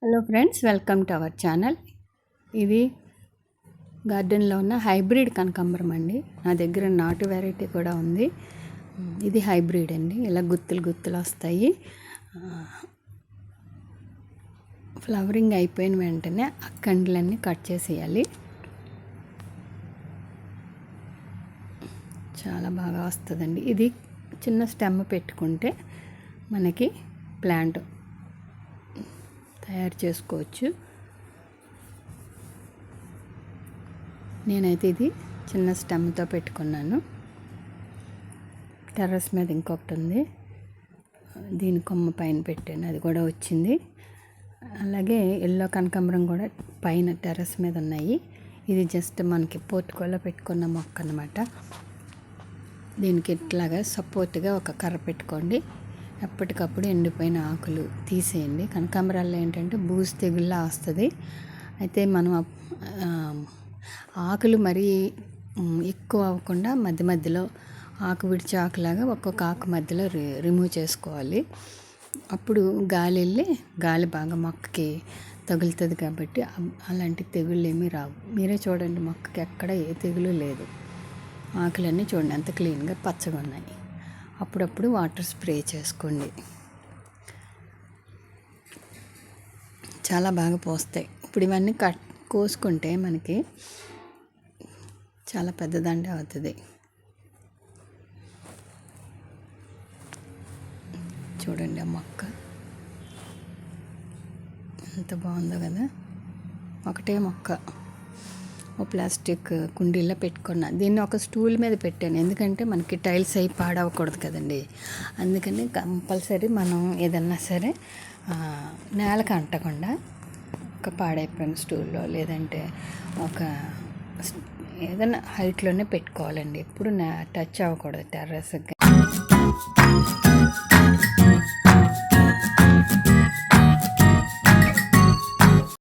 Hello friends, welcome to our channel. ఇది గార్డెన్లో ఉన్న హైబ్రిడ్ కనకాంబరం అండి. నా దగ్గర నాటు వెరైటీ కూడా ఉంది. ఇది హైబ్రిడ్ అండి. ఇలా గుత్తులు గుత్తులు వస్తాయి. ఫ్లవరింగ్ అయిపోయిన వెంటనే ఆ కండ్లన్నీ కట్ చేసేయాలి. చాలా బాగా వస్తుందండి. ఇది చిన్న స్టెమ్ పెట్టుకుంటే మనకి ప్లాంట్ తయారు చేసుకోవచ్చు. నేనైతే ఇది చిన్న స్టెమ్తో పెట్టుకున్నాను. టెర్రస్ మీద ఇంకొకటి ఉంది, దీని కొమ్మ పైన పెట్టాను, అది కూడా వచ్చింది. అలాగే ఎల్లో కనకాంబరం కూడా పైన టెర్రస్ మీద ఉన్నాయి. ఇది జస్ట్ మనకి పోర్టుకోలో పెట్టుకున్న మొక్క అన్నమాట. దీనికి ఇట్లాగా సపోర్ట్గా ఒక కర్ర పెట్టుకోండి. ఎప్పటికప్పుడు ఎండిపోయిన ఆకులు తీసేయండి. కనకాంబరాల్లో ఏంటంటే బూజు తెగుల్లా వస్తుంది. అయితే మనం ఆకులు మరీ ఎక్కువ అవ్వకుండా మధ్య మధ్యలో ఆకు విడిచి ఆకులాగా ఒక్కొక్క ఆకు మధ్యలో రిమూవ్ చేసుకోవాలి. అప్పుడు గాలి వెళ్ళి గాలి బాగా మొక్కకి తగులుతుంది కాబట్టి అలాంటి తెగుళ్ళు ఏమీ రావు. మీరే చూడండి, మొక్కకి ఎక్కడ ఏ తెగులు లేదు. ఆకులన్నీ చూడండి ఎంత క్లీన్గా పచ్చగా ఉన్నాయి. అప్పుడప్పుడు వాటర్ స్ప్రే చేసుకోండి, చాలా బాగా పోస్తాయి. ఇప్పుడు ఇవన్నీ కోసుకుంటే మనకి చాలా పెద్ద దండ అవుతుంది. చూడండి ఆ మొక్క ఎంత బాగుందో కదా. ఒకటే మొక్క ఓ ప్లాస్టిక్ కుండీలో పెట్టుకున్నా. దీన్ని ఒక స్టూల్ మీద పెట్టాను, ఎందుకంటే మనకి టైల్స్ అయి పాడవకూడదు కదండి. అందుకని కంపల్సరీ మనం ఏదన్నా సరే నేలకు అంటకుండా ఒక పాడైపోయిన స్టూల్లో లేదంటే ఒక ఏదైనా హైట్లోనే పెట్టుకోవాలండి. ఎప్పుడు టచ్ అవ్వకూడదు టెర్రస్కి.